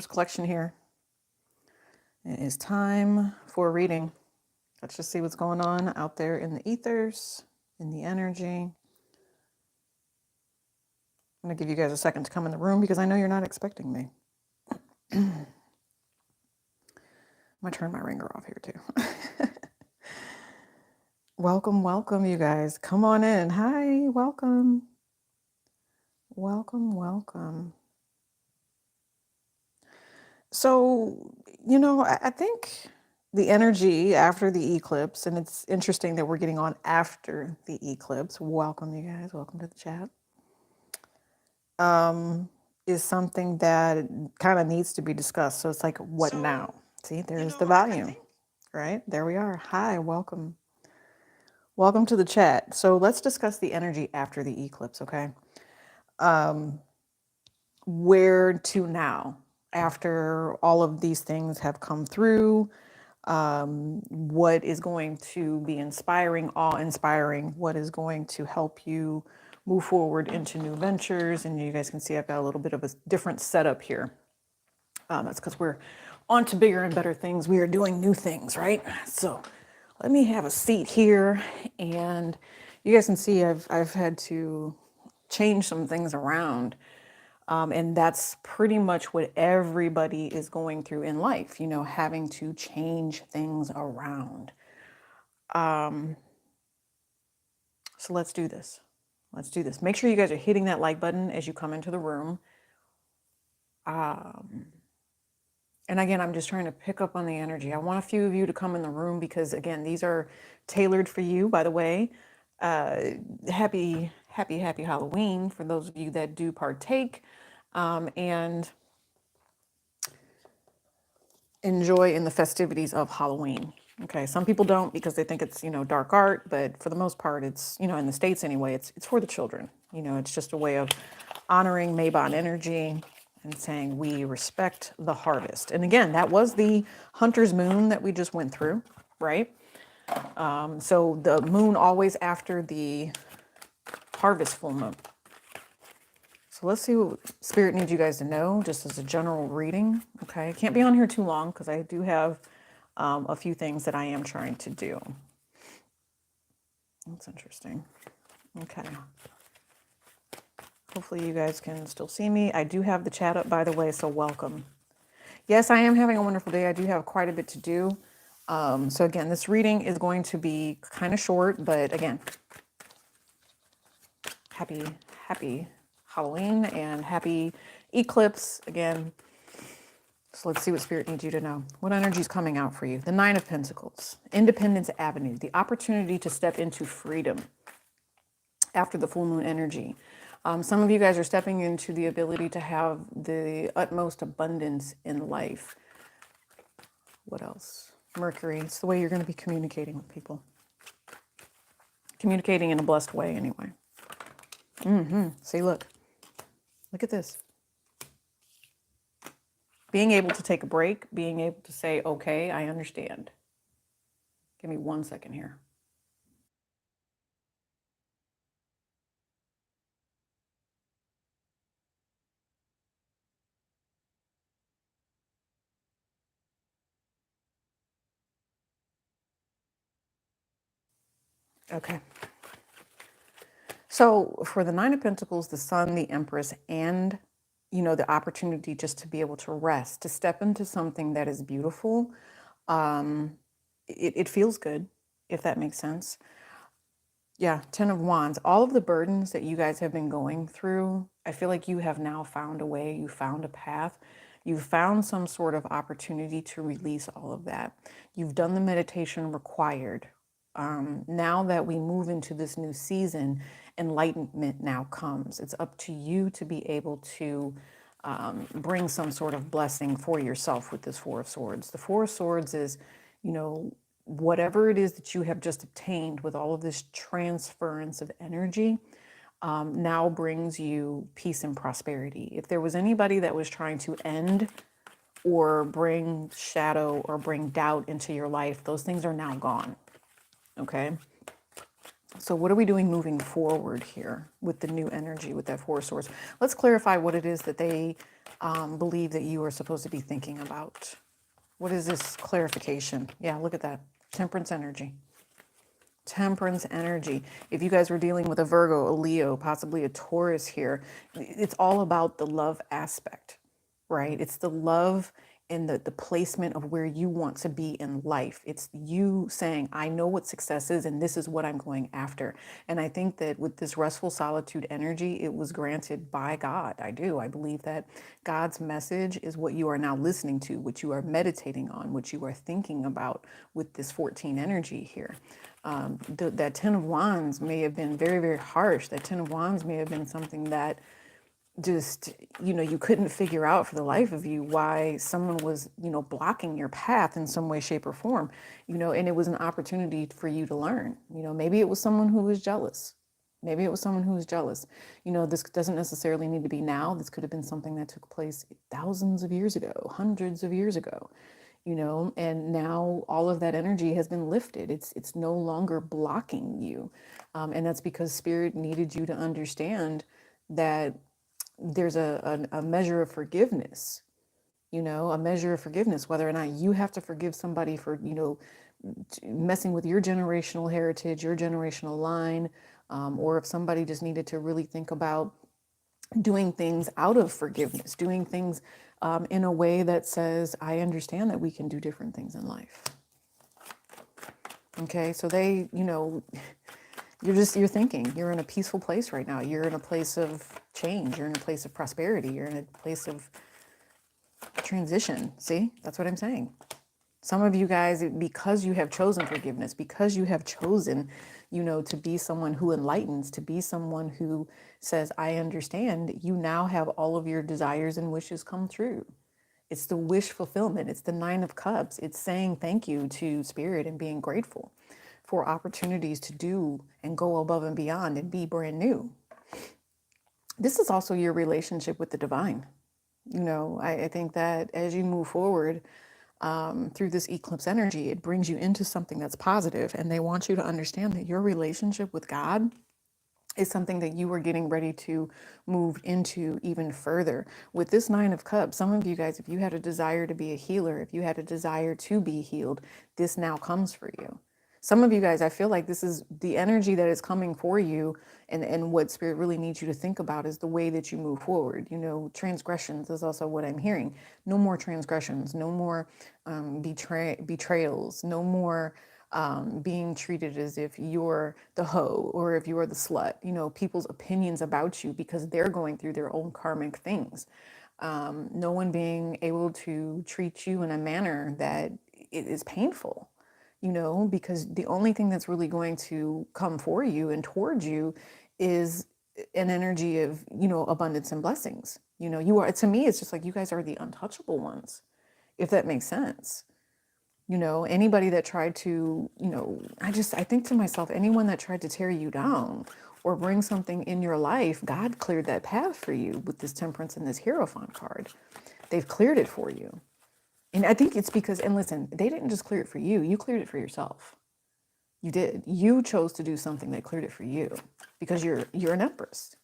Collection here. It is time for a reading. Let's just see what's going on out there in the ethers, in the energy. I'm going to give you guys a second to come in the room because I know you're not expecting me. I'm going to turn my ringer off here too. Welcome, welcome, you guys. Come on in. Hi, welcome. Welcome, welcome. So, I think the energy after the eclipse, and it's interesting that we're getting on after the eclipse. Welcome, you guys. Welcome to the chat. Is something that kind of needs to be discussed. So it's like, what now? See, there's the volume, right? There we are. Hi, welcome. Welcome to the chat. So let's discuss the energy after the eclipse, okay? Where to now? After all of these things have come through, what is going to be inspiring, awe-inspiring, what is going to help you move forward into new ventures. And you guys can see I've got a little bit of a different setup here. That's because we're on to bigger and better things. We are doing new things, right? So let me have a seat here. And you guys can see I've had to change some things around. And that's pretty much what everybody is going through in life, having to change things around. So let's do this. Let's do this. Make sure you guys are hitting that like button as you come into the room. And again, I'm just trying to pick up on the energy. I want a few of you to come in the room because, again, these are tailored for you, by the way. Happy Halloween for those of you that do partake. And enjoy in the festivities of Halloween. Okay, some people don't because they think it's, dark art, but for the most part, it's, in the States anyway, it's for the children. It's just a way of honoring Mabon energy and saying we respect the harvest. And again, that was the hunter's moon that we just went through, right? So the moon always after the harvest full moon. So let's see what Spirit needs you guys to know, just as a general reading. Okay, I can't be on here too long because I do have a few things that I am trying to do. That's interesting. Okay. Hopefully you guys can still see me. I do have the chat up, by the way, so welcome. Yes, I am having a wonderful day. I do have quite a bit to do. So again, this reading is going to be kind of short, but again, happy Halloween and happy eclipse again. So let's see what Spirit needs you to know. What energy is coming out for you? The Nine of Pentacles, Independence Avenue, the opportunity to step into freedom after the full moon energy. Some of you guys are stepping into the ability to have the utmost abundance in life. What else? Mercury. It's the way you're going to be communicating with people. Communicating in a blessed way anyway. See, look at this. Being able to take a break, being able to say, okay, I understand. Give me 1 second here. Okay. So for the Nine of Pentacles, the Sun, the Empress, and, the opportunity just to be able to rest, to step into something that is beautiful, it feels good, if that makes sense. Yeah, Ten of Wands. All of the burdens that you guys have been going through, I feel like you have now found a way, you found a path, you found some sort of opportunity to release all of that. You've done the meditation required. Now that we move into this new season, enlightenment now comes. It's up to you to be able to bring some sort of blessing for yourself with this Four of Swords. The Four of Swords is, whatever it is that you have just obtained with all of this transference of energy, now brings you peace and prosperity. If there was anybody that was trying to end or bring shadow or bring doubt into your life, those things are now gone. Okay. So what are we doing moving forward here with the new energy, with that force source? Let's clarify what it is that they believe that you are supposed to be thinking about. What is this clarification? Yeah, look at that. Temperance energy. Temperance energy. If you guys were dealing with a Virgo, a Leo, possibly a Taurus here, it's all about the love aspect, right? It's the love and the placement of where you want to be in life. It's you saying, I know what success is and this is what I'm going after. And I think that with this restful solitude energy, it was granted by God. I do. I believe that God's message is what you are now listening to, what you are meditating on, what you are thinking about with this 14 energy here. That 10 of Wands may have been very, very harsh. That 10 of Wands may have been something that just, you couldn't figure out for the life of you why someone was, blocking your path in some way, shape, or form, and it was an opportunity for you to learn. Maybe it was someone who was jealous. Maybe it was someone who was jealous. This doesn't necessarily need to be now. This could have been something that took place thousands of years ago, hundreds of years ago. And now all of that energy has been lifted. It's no longer blocking you. And that's because spirit needed you to understand that there's a measure of forgiveness, a measure of forgiveness, whether or not you have to forgive somebody for, messing with your generational heritage, your generational line, or if somebody just needed to really think about doing things out of forgiveness, doing things in a way that says, I understand that we can do different things in life. Okay, so they, you're thinking, you're in a peaceful place right now. You're in a place of change. You're in a place of prosperity. You're in a place of transition. See, that's what I'm saying. Some of you guys, because you have chosen forgiveness, because you have chosen, to be someone who enlightens, to be someone who says, I understand, you now have all of your desires and wishes come true. It's the wish fulfillment. It's the 9 of Cups. It's saying thank you to spirit and being grateful for opportunities to do and go above and beyond and be brand new. This is also your relationship with the divine. I think that as you move forward, through this eclipse energy, it brings you into something that's positive, and they want you to understand that your relationship with God is something that you are getting ready to move into even further. With this 9 of Cups, some of you guys, if you had a desire to be a healer, if you had a desire to be healed, this now comes for you. Some of you guys, I feel like this is the energy that is coming for you, and what spirit really needs you to think about is the way that you move forward. Transgressions is also what I'm hearing. No more transgressions, no more betrayals, no more being treated as if you're the hoe or if you're the slut, people's opinions about you because they're going through their own karmic things. No one being able to treat you in a manner that is painful, because the only thing that's really going to come for you and towards you is an energy of, abundance and blessings. You are, to me, it's just like you guys are the untouchable ones, if that makes sense. Anybody that tried to, I think to myself, anyone that tried to tear you down or bring something in your life, God cleared that path for you with this Temperance and this Hierophant card. They've cleared it for you. And I think it's because, and listen, they didn't just clear it for you, you cleared it for yourself. You did. You chose to do something that cleared it for you because you're an Empress.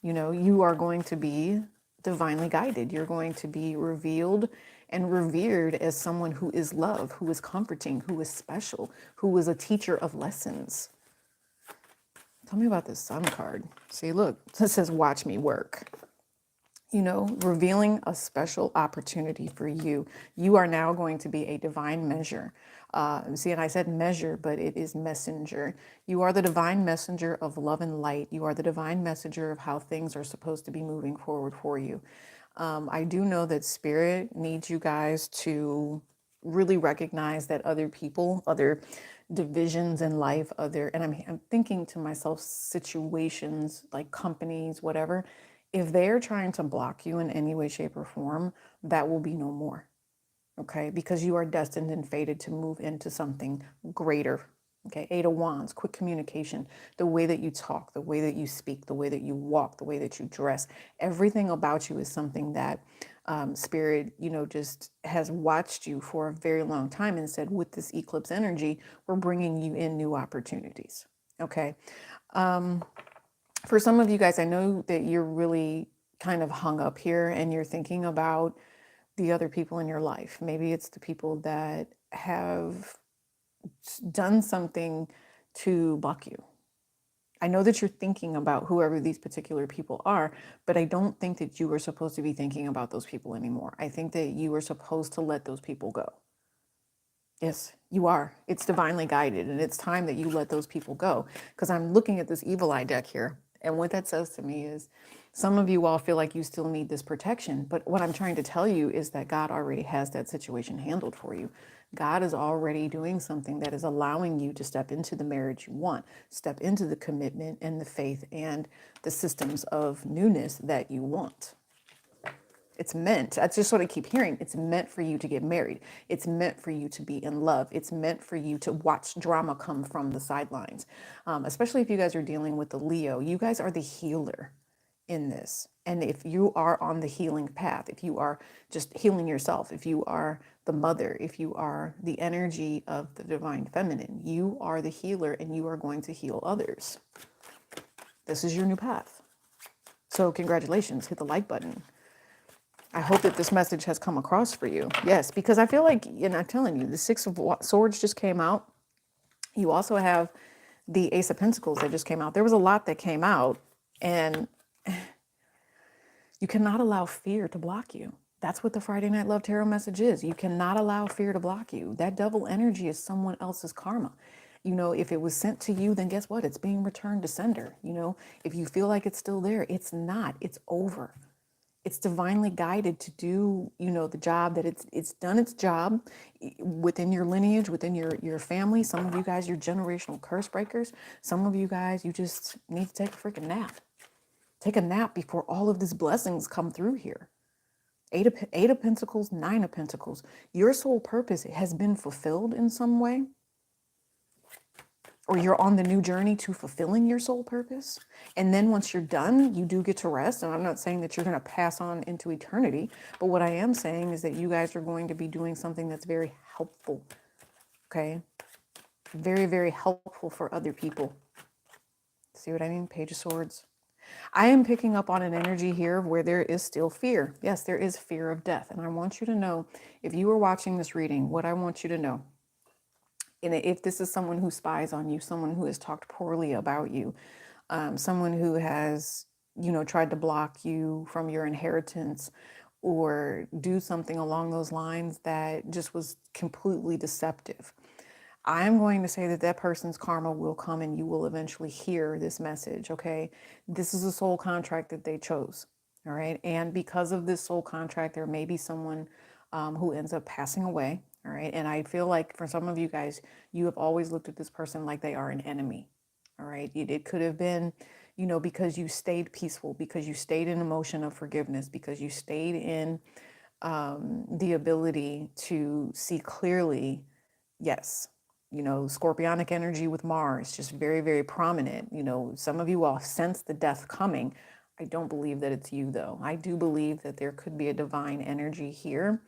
You are going to be divinely guided. You're going to be revealed and revered as someone who is love, who is comforting, who is special, who is a teacher of lessons. Tell me about this Sun card. See, look, it says, watch me work. Revealing a special opportunity for you. You are now going to be a divine measure. See, and I said measure, but it is messenger. You are the divine messenger of love and light. You are the divine messenger of how things are supposed to be moving forward for you. I do know that spirit needs you guys to really recognize that other people, other divisions in life, and I'm thinking to myself, situations like companies, whatever, if they're trying to block you in any way, shape, or form, that will be no more. Okay, because you are destined and fated to move into something greater. Okay, 8 of Wands, quick communication, the way that you talk, the way that you speak, the way that you walk, the way that you dress, everything about you is something that spirit, just has watched you for a very long time and said, with this eclipse energy, we're bringing you in new opportunities. Okay. For some of you guys, I know that you're really kind of hung up here and you're thinking about the other people in your life. Maybe it's the people that have done something to block you. I know that you're thinking about whoever these particular people are, but I don't think that you are supposed to be thinking about those people anymore. I think that you are supposed to let those people go. Yes, you are. It's divinely guided, and it's time that you let those people go. Because I'm looking at this evil eye deck here, and what that says to me is some of you all feel like you still need this protection. But what I'm trying to tell you is that God already has that situation handled for you. God is already doing something that is allowing you to step into the marriage you want, step into the commitment and the faith and the systems of newness that you want. It's meant, that's just what I keep hearing. It's meant for you to get married. It's meant for you to be in love. It's meant for you to watch drama come from the sidelines. Especially if you guys are dealing with the Leo, you guys are the healer in this. And if you are on the healing path, if you are just healing yourself, if you are the mother, if you are the energy of the divine feminine, you are the healer and you are going to heal others. This is your new path. So congratulations, hit the like button. I hope that this message has come across for you. Yes, because I feel like, and I'm telling you, the Six of Swords just came out. You also have the Ace of Pentacles that just came out. There was a lot that came out, and you cannot allow fear to block you. That's what the Friday Night Love Tarot message is. You cannot allow fear to block you. That double energy is someone else's karma. You know, if it was sent to you, then guess what? It's being returned to sender. You know, if you feel like it's still there, it's not. It's over. It's divinely guided to do, you know, the job that it's done its job within your lineage, within your family. Some of you guys, you're generational curse breakers. Some of you guys, you just need to take a freaking nap. Take a nap before all of these blessings come through here. Eight of Pentacles, Nine of Pentacles. Your soul purpose has been fulfilled in some way, or you're on the new journey to fulfilling your soul purpose. And then once you're done, you do get to rest. And I'm not saying that you're going to pass on into eternity, but what I am saying is that you guys are going to be doing something that's very helpful. Okay. Very, very helpful for other people. See what I mean? Page of Swords. I am picking up on an energy here where there is still fear. Yes, there is fear of death. And I want you to know, if you are watching this reading, what I want you to know, and if this is someone who spies on you, someone who has talked poorly about you, someone who has, you know, tried to block you from your inheritance or do something along those lines that just was completely deceptive, I'm going to say that that person's karma will come and you will eventually hear this message, okay? This is a soul contract that they chose, all right? And because of this soul contract, there may be someone who ends up passing away, all right? And I feel like for some of you guys, you have always looked at this person like they are an enemy, all right? It could have been, you know, because you stayed peaceful, because you stayed in emotion of forgiveness, because you stayed in the ability to see clearly. Yes, you know, scorpionic energy with Mars, just very, very prominent. You know, some of you all sense the death coming. I don't believe that it's you, though. I do believe that there could be a divine energy here,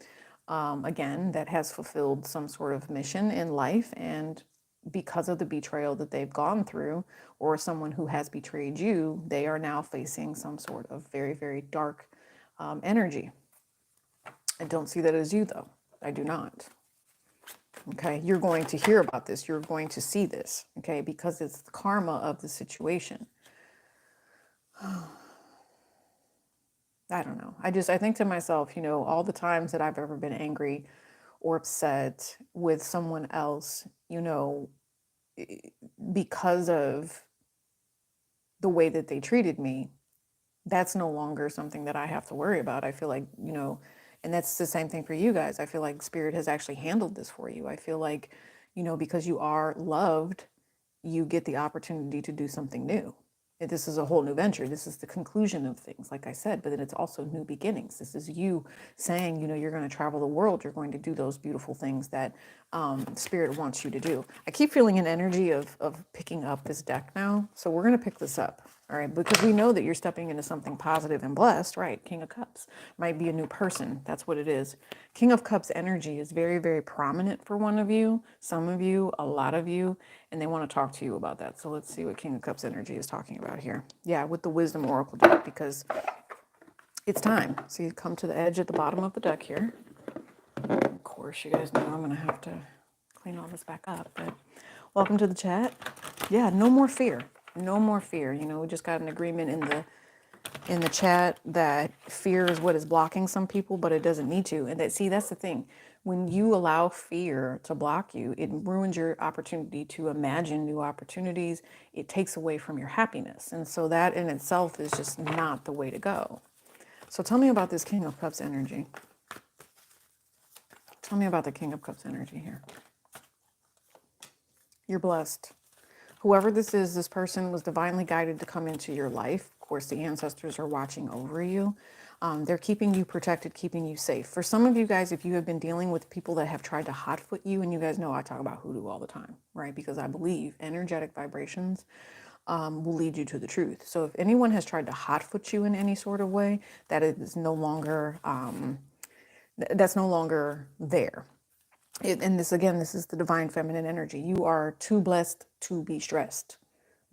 again, that has fulfilled some sort of mission in life. And because of the betrayal that they've gone through, or someone who has betrayed you, they are now facing some sort of very, very dark energy. I don't see that as you, though. I do not. Okay, you're going to hear about this. You're going to see this, okay, because it's the karma of the situation. I don't know. I think to myself, you know, all the times that I've ever been angry or upset with someone else, you know, because of the way that they treated me, that's no longer something that I have to worry about. I feel like, you know, and that's the same thing for you guys. I feel like Spirit has actually handled this for you. I feel like, you know, because you are loved, you get the opportunity to do something new. And this is a whole new venture. This is the conclusion of things, like I said, but then it's also new beginnings. This is you saying, you know, you're going to travel the world. You're going to do those beautiful things that Spirit wants you to do. I keep feeling an energy of picking up this deck now. So we're going to pick this up. All right, because we know that you're stepping into something positive and blessed, right? King of Cups might be a new person. That's what it is. King of Cups energy is very, very prominent for one of you, some of you, a lot of you, and they want to talk to you about that. So let's see what King of Cups energy is talking about here. Yeah, with the Wisdom Oracle deck, because it's time. So you come to the edge at the bottom of the deck here. Of course, you guys know I'm going to have to clean all this back up, but welcome to the chat. Yeah, no more fear. No more fear. You know, we just got an agreement in the chat that fear is what is blocking some people, but it doesn't need to. And that, see, that's the thing. When you allow fear to block you, it ruins your opportunity to imagine new opportunities. It takes away from your happiness. And so that in itself is just not the way to go. So tell me about this King of Cups energy. Tell me about the King of Cups energy here. You're blessed. Whoever this is, this person was divinely guided to come into your life. Of course, the ancestors are watching over you. They're keeping you protected, keeping you safe. For some of you guys, if you have been dealing with people that have tried to hotfoot you, and you guys know I talk about hoodoo all the time, right? Because I believe energetic vibrations will lead you to the truth. So if anyone has tried to hotfoot you in any sort of way, that is no longer, that's no longer there. And this, again, this is the divine feminine energy. You are too blessed to be stressed.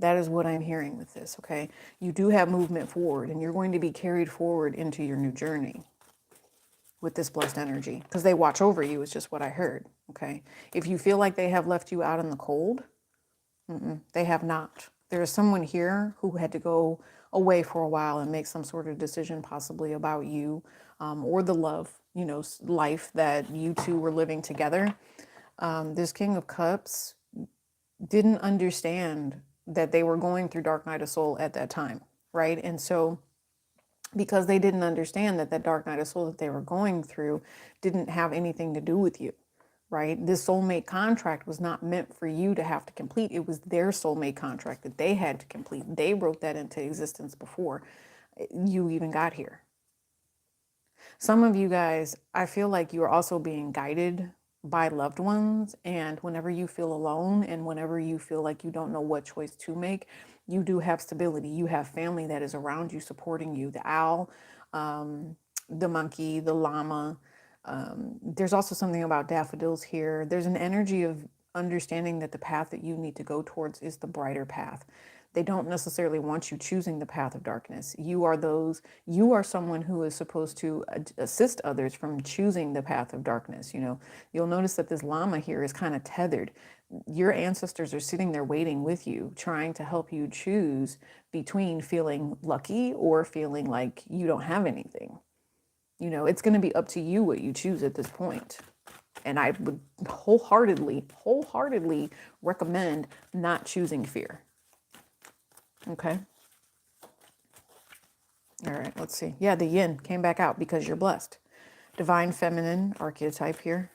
That is what I'm hearing with this, okay? You do have movement forward, and you're going to be carried forward into your new journey with this blessed energy, because they watch over you, is just what I heard, okay? If you feel like they have left you out in the cold, they have not. There is someone here who had to go away for a while and make some sort of decision, possibly about you, or the love, you know, life that you two were living together. This King of Cups didn't understand that they were going through Dark Night of Soul at that time, right? And so because they didn't understand that that Dark Night of Soul that they were going through didn't have anything to do with you, right? This soulmate contract was not meant for you to have to complete. It was their soulmate contract that they had to complete. They wrote that into existence before you even got here. Some of you guys, I feel like you are also being guided by loved ones. And whenever you feel alone and whenever you feel like you don't know what choice to make, you do have stability. You have family that is around you, supporting you. The owl, the monkey, the llama. There's also something about daffodils here. There's an energy of understanding that the path that you need to go towards is the brighter path. They don't necessarily want you choosing the path of darkness. You are someone who is supposed to assist others from choosing the path of darkness. You know, you'll notice that this llama here is kind of tethered. Your ancestors are sitting there waiting with you, trying to help you choose between feeling lucky or feeling like you don't have anything. You know, it's going to be up to you what you choose at this point. And I would wholeheartedly recommend not choosing fear. Okay. All right, let's see. Yeah, the yin came back out because you're blessed. Divine feminine archetype here.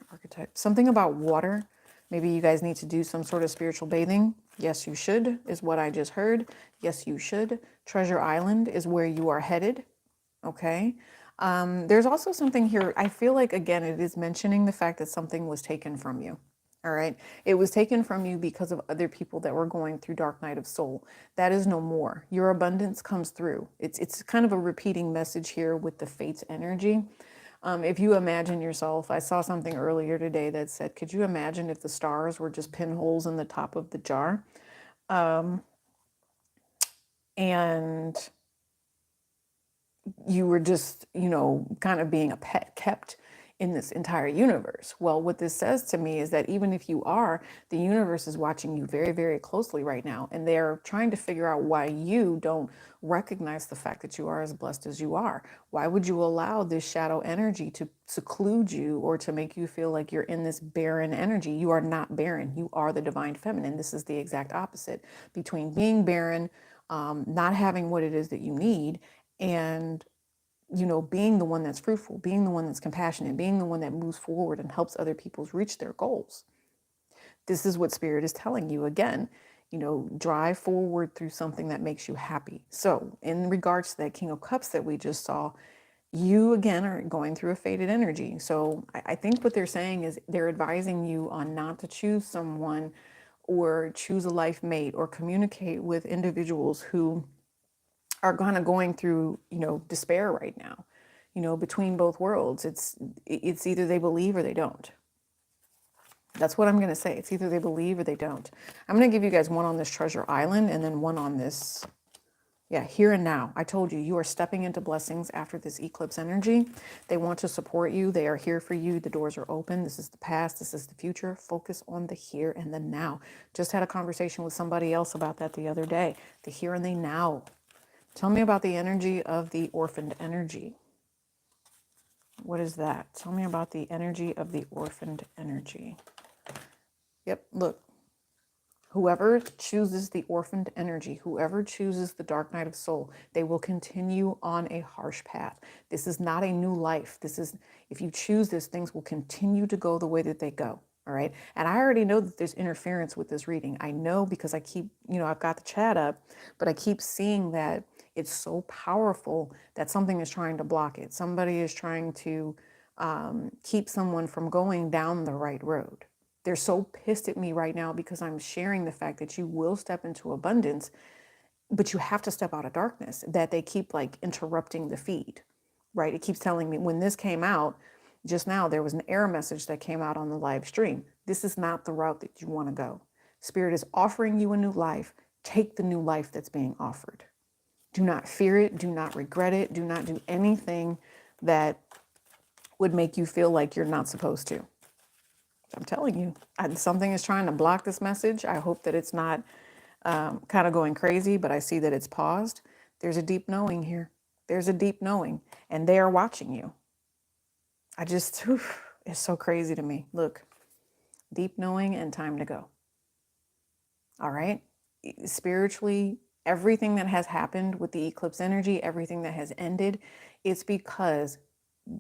Something about water. Maybe you guys need to do some sort of spiritual bathing. Yes, you should, is what I just heard. Yes, you should. Treasure Island is where you are headed. Okay. There's also something here. I feel like, again, it is mentioning the fact that something was taken from you. All right. It was taken from you because of other people that were going through Dark Night of Soul. That is no more. Your abundance comes through. It's kind of a repeating message here with the Fates energy. If you imagine yourself, I saw something earlier today that said, could you imagine if the stars were just pinholes in the top of the jar? And you were just, you know, kind of being a pet kept in this entire universe. Well, what this says to me is that even if you are, the universe is watching you very, very closely right now. And they're trying to figure out why you don't recognize the fact that you are as blessed as you are. Why would you allow this shadow energy to seclude you or to make you feel like you're in this barren energy? You are not barren. You are the divine feminine. This is the exact opposite between being barren, not having what it is that you need, and, you know, being the one that's fruitful, being the one that's compassionate, being the one that moves forward and helps other people reach their goals. This is what Spirit is telling you again. You know, drive forward through something that makes you happy. So in regards to that King of Cups that we just saw, you again are going through a faded energy. So I think what they're saying is they're advising you on not to choose someone or choose a life mate or communicate with individuals who are kind of going through, despair right now, between both worlds. It's either they believe or they don't. That's what I'm going to say. It's either they believe or they don't. I'm going to give you guys one on this treasure island and then one on this. Yeah, here and now. I told you, you are stepping into blessings after this eclipse energy. They want to support you. They are here for you. The doors are open. This is the past. This is the future. Focus on the here and the now. Just had a conversation with somebody else about that the other day. The here and the now. Tell me about the energy of the orphaned energy. What is that? Tell me about the energy of the orphaned energy. Yep, look. Whoever chooses the orphaned energy, whoever chooses the dark night of soul, they will continue on a harsh path. This is not a new life. If you choose this, things will continue to go the way that they go. All right. And I already know that there's interference with this reading. I know because I keep, I've got the chat up, but I keep seeing that it's so powerful that something is trying to block it. Somebody is trying to keep someone from going down the right road. They're so pissed at me right now because I'm sharing the fact that you will step into abundance, but you have to step out of darkness, that they keep like interrupting the feed, right? It keeps telling me when this came out just now, there was an error message that came out on the live stream. This is not the route that you want to go. Spirit is offering you a new life. Take the new life that's being offered. Do not fear it. Do not regret it. Do not do anything that would make you feel like you're not supposed to. I'm telling you, something is trying to block this message. I hope that it's not kind of going crazy, but I see that it's paused. There's a deep knowing here. There's a deep knowing, and they are watching you. It's so crazy to me. Look, deep knowing and time to go. All right. Spiritually, everything that has happened with the eclipse energy, everything that has ended, it's because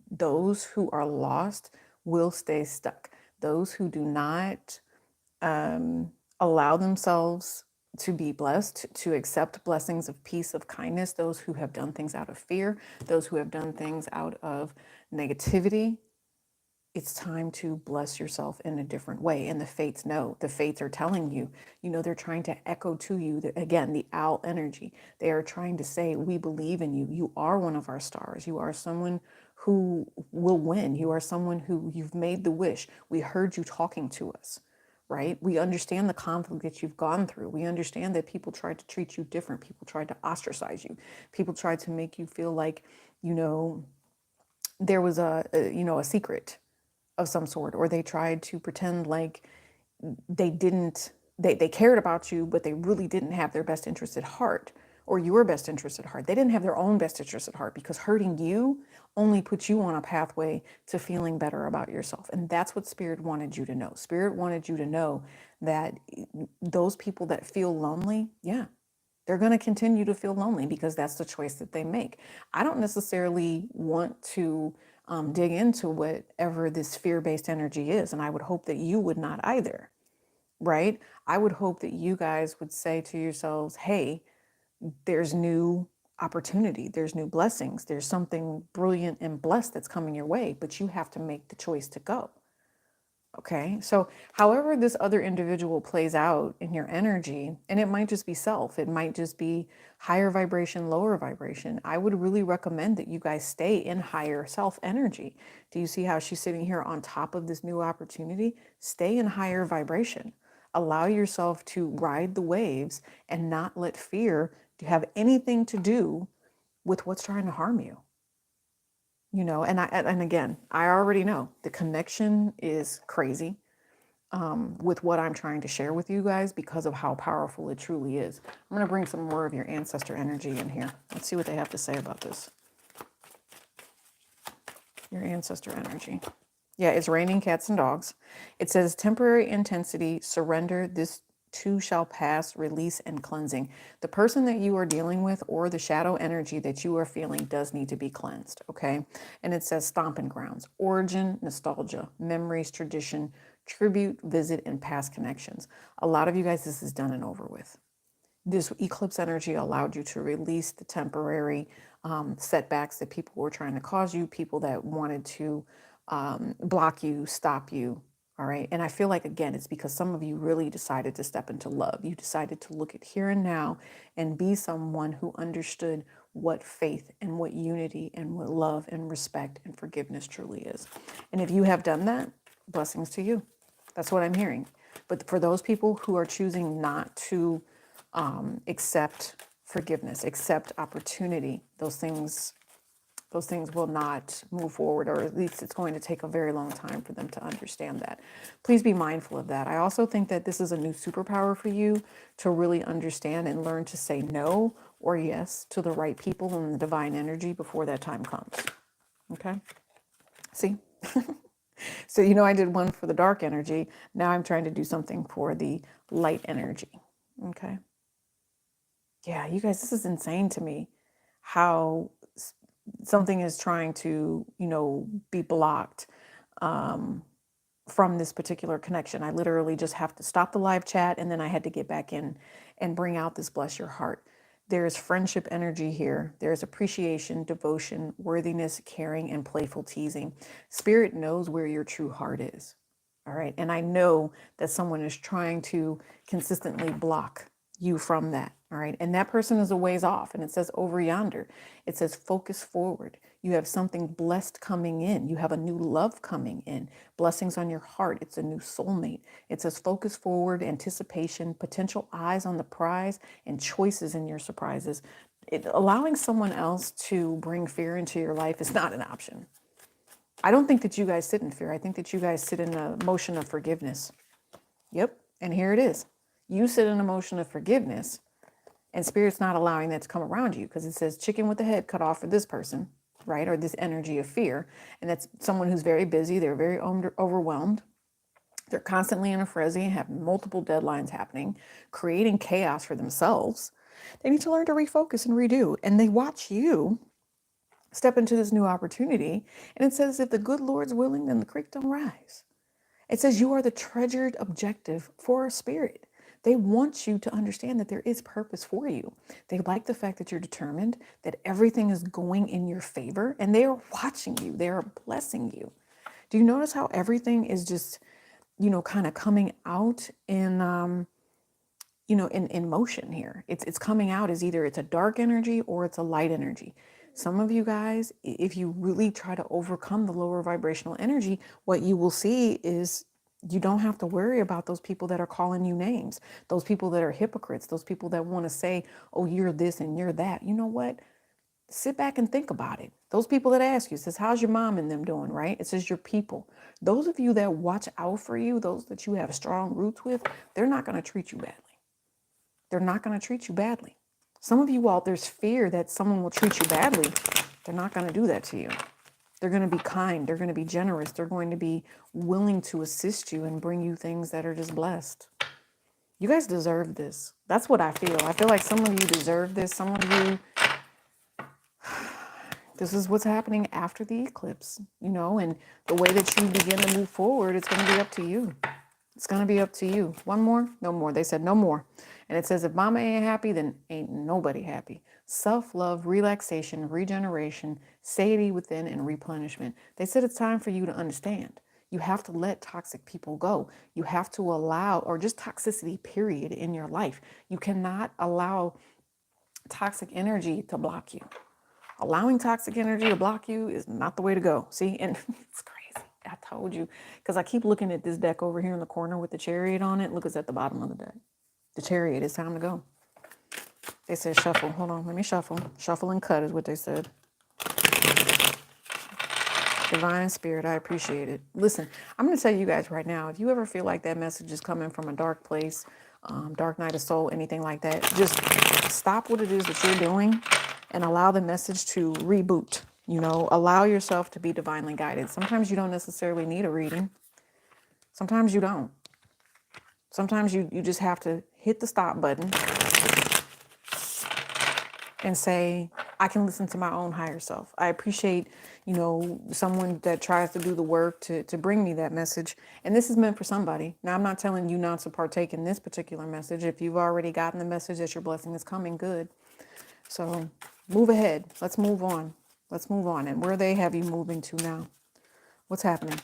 those who are lost will stay stuck. Those who do not allow themselves to be blessed, to accept blessings of peace, of kindness, those who have done things out of fear, those who have done things out of negativity, it's time to bless yourself in a different way. And the fates know. The fates are telling you, they're trying to echo to you, again, the owl energy. They are trying to say, we believe in you. You are one of our stars. You are someone who will win. You are someone who you've made the wish. We heard you talking to us, right? We understand the conflict that you've gone through. We understand that people tried to treat you different. People tried to ostracize you. People tried to make you feel like, there was a secret of some sort, or they tried to pretend like they cared about you, but they really didn't have their best interest at heart, or your best interest at heart. They didn't have their own best interest at heart, because hurting you only puts you on a pathway to feeling better about yourself. And that's what Spirit wanted you to know. Spirit wanted you to know that those people that feel lonely, yeah, they're going to continue to feel lonely because that's the choice that they make. I don't necessarily want to dig into whatever this fear-based energy is, and I would hope that you would not either, right? I would hope that you guys would say to yourselves, hey, there's new opportunity, there's new blessings, there's something brilliant and blessed that's coming your way, but you have to make the choice to go. Okay, so however this other individual plays out in your energy, and it might just be self, it might just be higher vibration, lower vibration. I would really recommend that you guys stay in higher self energy. Do you see how she's sitting here on top of this new opportunity? Stay in higher vibration. Allow yourself to ride the waves and not let fear have anything to do with what's trying to harm you. And again, I already know the connection is crazy with what I'm trying to share with you guys because of how powerful it truly is. I'm going to bring some more of your ancestor energy in here. Let's see what they have to say about this. Your ancestor energy. Yeah, it's raining cats and dogs. It says temporary intensity, surrender, this too shall pass, release and cleansing. The person that you are dealing with or the shadow energy that you are feeling does need to be cleansed, okay? And it says stomping grounds, origin, nostalgia, memories, tradition, tribute, visit, and past connections. A lot of you guys, this is done and over with. This eclipse energy allowed you to release the temporary setbacks that people were trying to cause you, people that wanted to block you, stop you, All right. And I feel like, again, it's because some of you really decided to step into love. You decided to look at here and now and be someone who understood what faith and what unity and what love and respect and forgiveness truly is. And if you have done that, blessings to you. That's what I'm hearing. But for those people who are choosing not to accept forgiveness, accept opportunity, those things will not move forward, or at least it's going to take a very long time for them to understand that. Please be mindful of that. I also think that this is a new superpower for you to really understand and learn to say no or yes to the right people and the divine energy before that time comes. Okay? See? So, I did one for the dark energy. Now I'm trying to do something for the light energy. Okay? Yeah, you guys, this is insane to me how something is trying to, be blocked from this particular connection. I literally just have to stop the live chat, and then I had to get back in and bring out this bless your heart. There's friendship energy here. There's appreciation, devotion, worthiness, caring, and playful teasing. Spirit knows where your true heart is. All right. And I know that someone is trying to consistently block you from that. All right. And that person is a ways off. And it says over yonder, it says focus forward. You have something blessed coming in. You have a new love coming in. Blessings on your heart. It's a new soulmate. It says focus forward, anticipation, potential eyes on the prize, and choices in your surprises. Allowing someone else to bring fear into your life is not an option. I don't think that you guys sit in fear. I think that you guys sit in a motion of forgiveness. Yep. And here it is. You sit in a motion of forgiveness, and Spirit's not allowing that to come around you, because it says chicken with the head cut off for this person, right? Or this energy of fear. And that's someone who's very busy. They're very overwhelmed. They're constantly in a frenzy, have multiple deadlines happening, creating chaos for themselves. They need to learn to refocus and redo. And they watch you step into this new opportunity. And it says, if the good Lord's willing, then the creek don't rise. It says you are the treasured objective for a spirit. They want you to understand that there is purpose for you. They like the fact that you're determined, that everything is going in your favor, and they are watching you. They are blessing you. Do you notice how everything is just, kind of coming out in, in motion here? It's coming out as either it's a dark energy or it's a light energy. Some of you guys, if you really try to overcome the lower vibrational energy, what you will see is you don't have to worry about those people that are calling you names, those people that are hypocrites, those people that want to say, oh, you're this and you're that. You know what? Sit back and think about it. Those people that ask you, it says, how's your mom and them doing, right? It says your people. Those of you that watch out for you, those that you have strong roots with, they're not going to treat you badly. They're not going to treat you badly. Some of you all, there's fear that someone will treat you badly. They're not going to do that to you. They're going to be kind. They're going to be generous. They're going to be willing to assist you and bring you things that are just blessed. You guys deserve this. That's what I feel. I feel like some of you deserve this. Some of you, this is what's happening after the eclipse, and the way that you begin to move forward, it's going to be up to you. It's going to be up to you. One more? No more. They said no more. And it says, if mama ain't happy, then ain't nobody happy. Self-love, relaxation, regeneration, satiety within, and replenishment. They said it's time for you to understand. You have to let toxic people go. You have to allow, or just toxicity, period, in your life. You cannot allow toxic energy to block you. Allowing toxic energy to block you is not the way to go. See, and it's crazy. I told you, because I keep looking at this deck over here in the corner with the chariot on it. Look, it's at the bottom of the deck. The chariot, it's time to go. They said shuffle. Hold on, let me shuffle. Shuffle and cut is what they said. Divine Spirit, I appreciate it. Listen, I'm going to tell you guys right now, if you ever feel like that message is coming from a dark place, dark night of soul, anything like that, just stop what it is that you're doing and allow the message to reboot. Allow yourself to be divinely guided. Sometimes you don't necessarily need a reading. Sometimes you don't. Sometimes you just have to hit the stop button and say, I can listen to my own higher self. I appreciate, someone that tries to do the work to bring me that message. And this is meant for somebody. Now, I'm not telling you not to partake in this particular message. If you've already gotten the message that your blessing is coming, good. So move ahead. Let's move on. Let's move on. And where they have you moving to now? What's happening?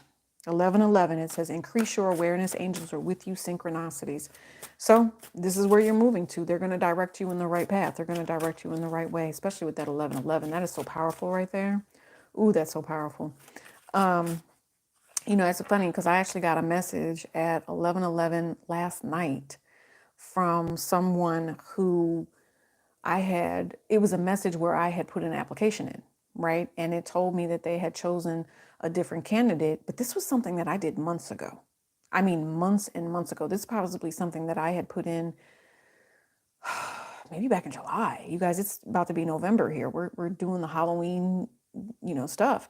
11:11, it says, increase your awareness. Angels are with you. Synchronicities. So this is where you're moving to. They're going to direct you in the right path. They're going to direct you in the right way, especially with that 11:11. That is so powerful right there. Ooh, that's so powerful. You know, it's funny because I actually got a message at 11:11 last night from someone who it was a message where I had put an application in, right? And it told me that they had chosen a different candidate, but this was something that I did months ago. I mean, months and months ago. This is probably something that I had put in maybe back in July. You guys, it's about to be November here. We're doing the Halloween, stuff.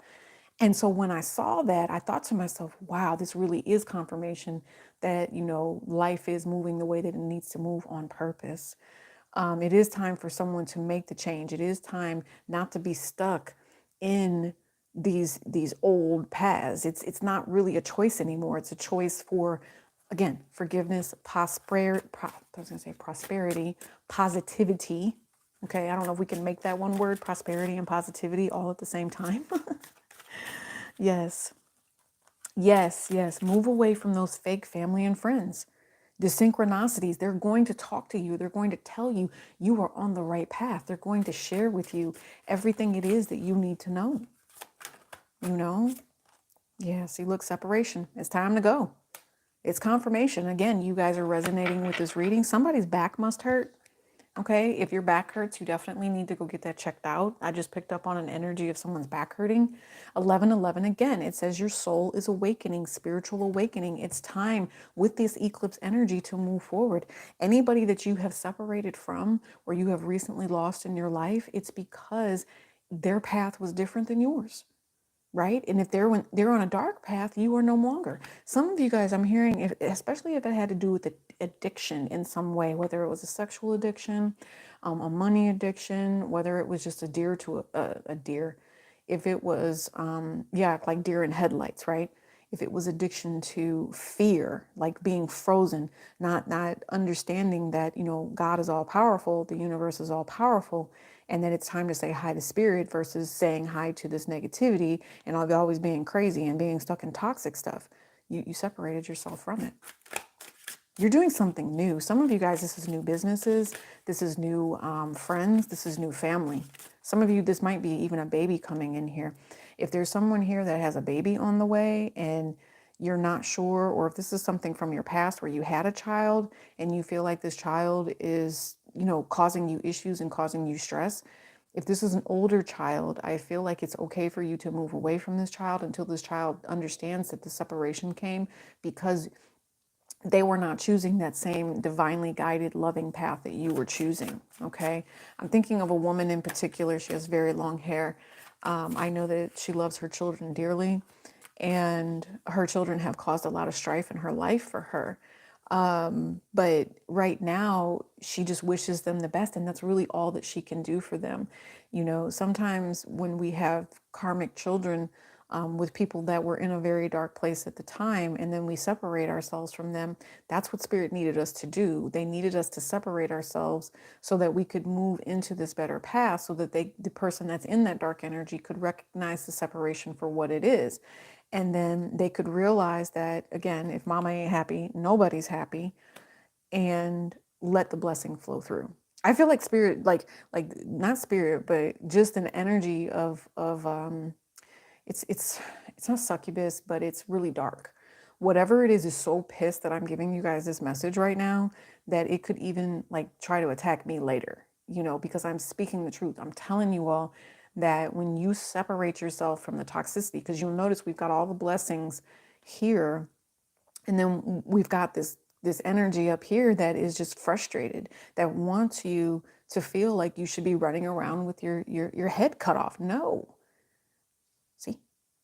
And so when I saw that, I thought to myself, wow, this really is confirmation that, life is moving the way that it needs to move on purpose. It is time for someone to make the change. It is time not to be stuck in these old paths. It's not really a choice anymore. It's a choice for, again, forgiveness, prosperity, positivity. Okay, I don't know if we can make that one word, prosperity and positivity, all at the same time. Yes, yes, yes. Move away from those fake family and friends. The synchronicities, they're going to talk to you. They're going to tell you you are on the right path. They're going to share with you everything it is that you need to know. You know? Yeah, see, look, separation. It's time to go. It's confirmation. Again, you guys are resonating with this reading. Somebody's back must hurt. Okay, if your back hurts, you definitely need to go get that checked out. I just picked up on an energy of someone's back hurting. 11:11 again, it says your soul is awakening, spiritual awakening. It's time with this eclipse energy to move forward. Anybody that you have separated from or you have recently lost in your life, it's because their path was different than yours. Right? And if they're on a dark path, you are no longer. Some of you guys, I'm hearing, especially if it had to do with addiction in some way, whether it was a sexual addiction, a money addiction, whether it was just a deer to a deer, if it was, like deer in headlights, right? If it was addiction to fear, like being frozen, not understanding that, God is all powerful, the universe is all powerful, and that it's time to say hi to spirit versus saying hi to this negativity and always being crazy and being stuck in toxic stuff. You separated yourself from it. You're doing something new. Some of you guys, this is new businesses. This is new friends. This is new family. Some of you, this might be even a baby coming in here. If there's someone here that has a baby on the way and you're not sure, or if this is something from your past where you had a child and you feel like this child is, causing you issues and causing you stress. If this is an older child, I feel like it's okay for you to move away from this child until this child understands that the separation came because they were not choosing that same divinely guided, loving path that you were choosing. Okay. I'm thinking of a woman in particular. She has very long hair. I know that she loves her children dearly, and her children have caused a lot of strife in her life for her. But right now, she just wishes them the best, and that's really all that she can do for them. Sometimes when we have karmic children, with people that were in a very dark place at the time, and then we separate ourselves from them. That's what spirit needed us to do. They needed us to separate ourselves so that we could move into this better path, so that the person that's in that dark energy could recognize the separation for what it is. And then they could realize that, again, if mama ain't happy, nobody's happy, and let the blessing flow through. I feel like spirit, like not spirit, but just an energy of it's not succubus, but it's really dark. Whatever it is so pissed that I'm giving you guys this message right now that it could even like try to attack me later, because I'm speaking the truth. I'm telling you all that when you separate yourself from the toxicity, because you'll notice we've got all the blessings here, and then we've got this energy up here that is just frustrated, that wants you to feel like you should be running around with your head cut off. No. See,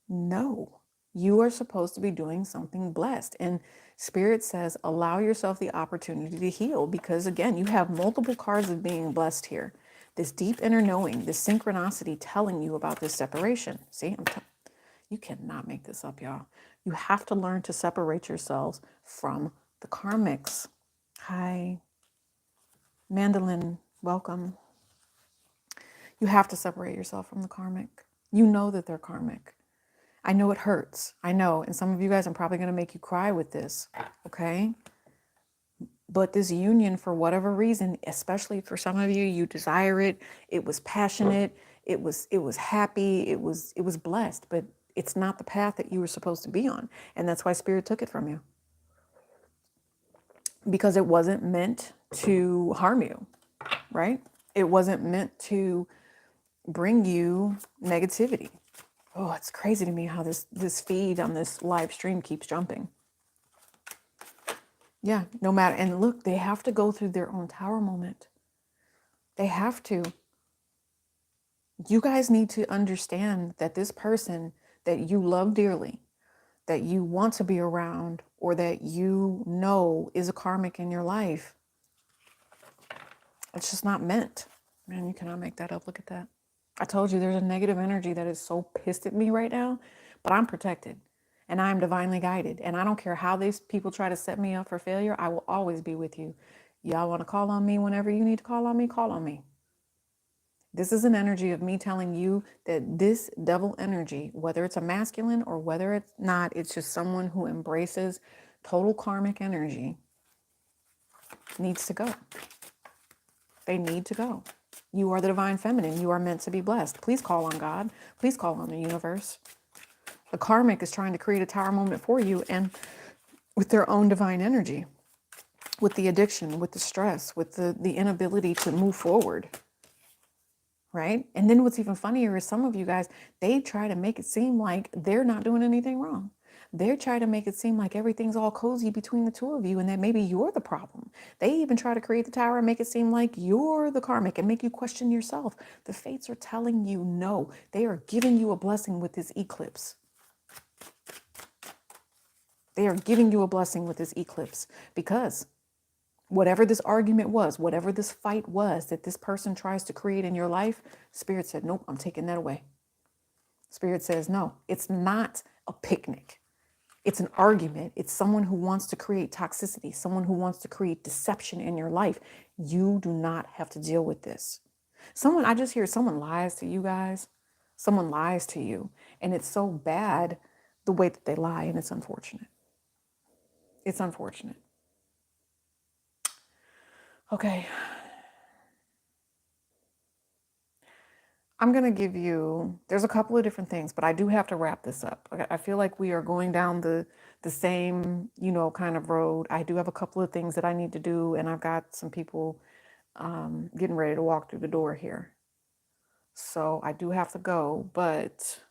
no, you are supposed to be doing something blessed. And Spirit says, allow yourself the opportunity to heal, because again, you have multiple cards of being blessed here. This deep inner knowing, this synchronicity telling you about this separation. See, you cannot make this up, y'all. You have to learn to separate yourselves from the karmics. Hi, Mandolin, welcome. You have to separate yourself from the karmic. You know that they're karmic. I know it hurts. I know. And some of you guys, I'm probably going to make you cry with this. Okay. But this union, for whatever reason, especially for some of you, you desire it. It was passionate. It was happy. It was blessed, but it's not the path that you were supposed to be on. And that's why Spirit took it from you, because it wasn't meant to harm you, right? It wasn't meant to bring you negativity. Oh, it's crazy to me how this feed on this live stream keeps jumping. Yeah, no matter. And look, they have to go through their own tower moment. They have to. You guys need to understand that this person that you love dearly, that you want to be around, or that you know is a karmic in your life, it's just not meant. Man, you cannot make that up. Look at that. I told you there's a negative energy that is so pissed at me right now, but I'm protected and I'm divinely guided. And I don't care how these people try to set me up for failure. I will always be with you. Y'all want to call on me whenever you need to call on me, call on me. This is an energy of me telling you that this devil energy, whether it's a masculine or whether it's not, it's just someone who embraces total karmic energy, needs to go. They need to go. You are the divine feminine. You are meant to be blessed. Please call on God. Please call on the universe. The karmic is trying to create a tower moment for you, and with their own divine energy, with the addiction, with the stress, with the inability to move forward. Right? And then what's even funnier is some of you guys, they try to make it seem like they're not doing anything wrong. They're trying to make it seem like everything's all cozy between the two of you and that maybe you're the problem. They even try to create the tower and make it seem like you're the karmic and make you question yourself. The fates are telling you no. They are giving you a blessing with this eclipse. They are giving you a blessing with this eclipse because whatever this argument was, whatever this fight was that this person tries to create in your life, Spirit said, nope, I'm taking that away. Spirit says, no, it's not a picnic. It's an argument. It's someone who wants to create toxicity, someone who wants to create deception in your life. You do not have to deal with this. I just hear someone lies to you guys. Someone lies to you. And it's so bad the way that they lie, and it's unfortunate. It's unfortunate. Okay. I'm going to give you, there's a couple of different things, but I do have to wrap this up. I feel like we are going down the same, kind of road. I do have a couple of things that I need to do, and I've got some people getting ready to walk through the door here. So I do have to go, but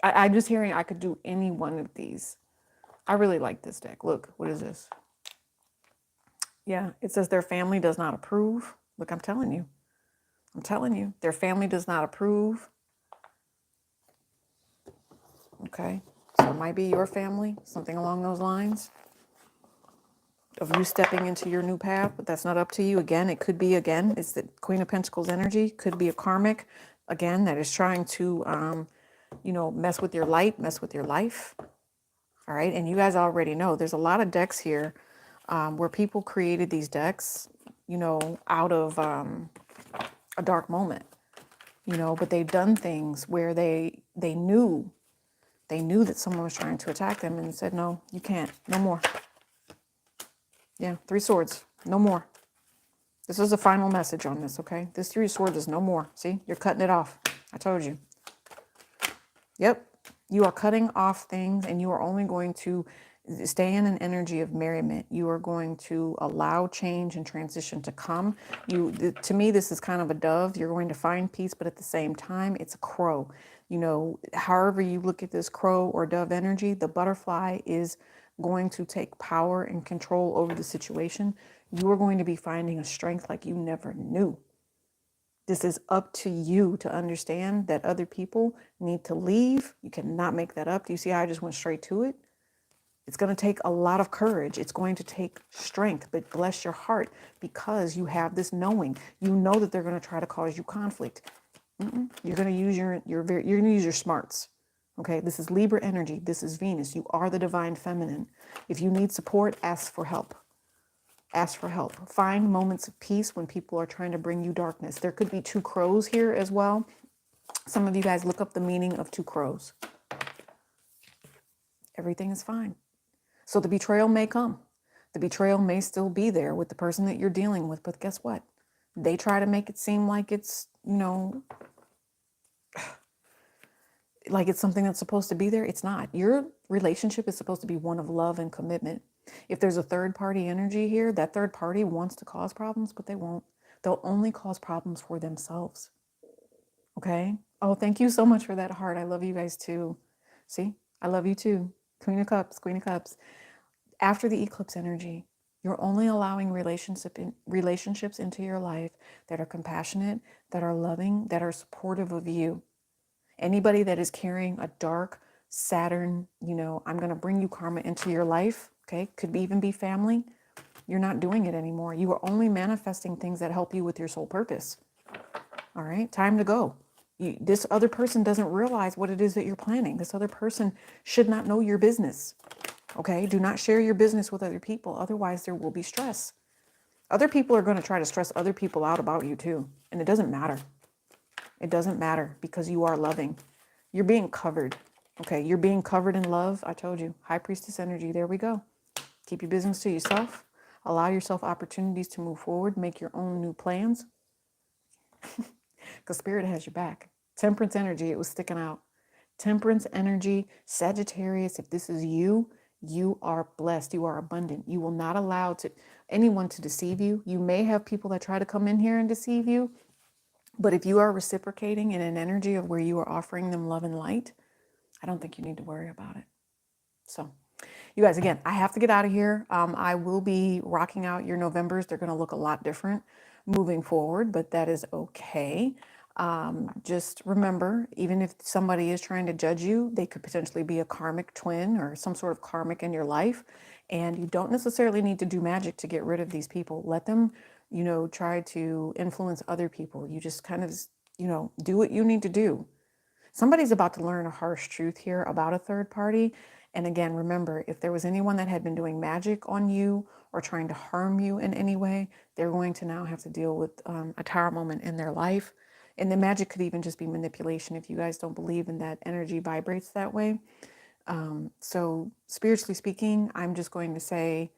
I'm just hearing I could do any one of these. I really like this deck. Look, what is this? Yeah, it says their family does not approve. Look, I'm telling you, their family does not approve. Okay, so it might be your family, something along those lines of you stepping into your new path, but that's not up to you. Again, it could be, it's the Queen of Pentacles energy, could be a karmic, again, that is trying to, mess with your light, mess with your life. All right, and you guys already know there's a lot of decks here where people created these decks, out of a dark moment, but they've done things where they knew that someone was trying to attack them and said, no, you can't, no more. Yeah, 3 swords, no more. This is the final message on this, okay? This 3 swords is no more. See, you're cutting it off. I told you. Yep, you are cutting off things, and you are only going to stay in an energy of merriment. You are going to allow change and transition to come. To me, this is kind of a dove. You're going to find peace, but at the same time, it's a crow. However you look at this crow or dove energy, the butterfly is going to take power and control over the situation. You are going to be finding a strength like you never knew. This is up to you to understand that other people need to leave. You cannot make that up. Do you see how I just went straight to it? It's going to take a lot of courage. It's going to take strength, but bless your heart because you have this knowing. You know that they're going to try to cause you conflict. You're going to use you're going to use your smarts. Okay, this is Libra energy. This is Venus. You are the divine feminine. If you need support, ask for help. Ask for help. Find moments of peace when people are trying to bring you darkness. There could be 2 crows here as well. Some of you guys look up the meaning of two crows. Everything is fine. So the betrayal may come. The betrayal may still be there with the person that you're dealing with, but guess what? They try to make it seem like it's, like it's something that's supposed to be there. It's not. Your relationship is supposed to be one of love and commitment. If there's a third party energy here, that third party wants to cause problems, but they won't. They'll only cause problems for themselves. Okay? Oh, thank you so much for that heart. I love you guys too. See? I love you too. Queen of Cups, Queen of Cups. After the eclipse energy, you're only allowing relationships into your life that are compassionate, that are loving, that are supportive of you. Anybody that is carrying a dark Saturn, I'm going to bring you karma into your life, okay? Could even be family. You're not doing it anymore. You are only manifesting things that help you with your soul purpose. All right, time to go. This other person doesn't realize what it is that you're planning. This other person should not know your business. Okay, do not share your business with other people. Otherwise, there will be stress. Other people are going to try to stress other people out about you too. And it doesn't matter. It doesn't matter because you are loving. You're being covered. Okay, you're being covered in love. I told you, High Priestess energy. There we go. Keep your business to yourself. Allow yourself opportunities to move forward. Make your own new plans. Because Spirit has your back. Temperance energy, it was sticking out. Temperance energy, Sagittarius, if this is you, you are blessed. You are abundant. You will not allow anyone to deceive you. You may have people that try to come in here and deceive you. But if you are reciprocating in an energy of where you are offering them love and light, I don't think you need to worry about it. So, you guys, again, I have to get out of here. I will be rocking out your Novembers. They're going to look a lot different moving forward, but that is okay. Just remember, even if somebody is trying to judge you, they could potentially be a karmic twin or some sort of karmic in your life. And you don't necessarily need to do magic to get rid of these people. Let them, try to influence other people. You just kind of, do what you need to do. Somebody's about to learn a harsh truth here about a third party. And again, remember, if there was anyone that had been doing magic on you or trying to harm you in any way, they're going to now have to deal with a tower moment in their life. And the magic could even just be manipulation if you guys don't believe in that energy vibrates that way. So spiritually speaking, I'm just going to say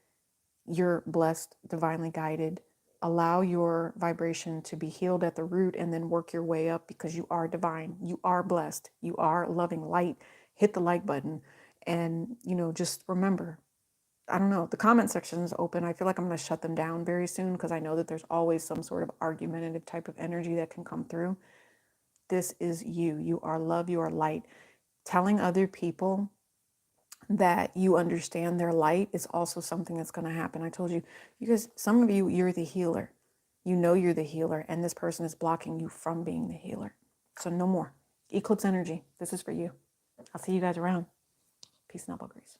you're blessed, divinely guided. Allow your vibration to be healed at the root and then work your way up because you are divine. You are blessed. You are loving light. Hit the like button. And, just remember, I don't know, the comment section is open. I feel like I'm going to shut them down very soon because I know that there's always some sort of argumentative type of energy that can come through. This is you. You are love. You are light. Telling other people that you understand their light is also something that's going to happen. I told you, guys, some of you, you're the healer. You know you're the healer, and this person is blocking you from being the healer. So no more. Eclipse energy. This is for you. I'll see you guys around. Peace and elbow grease.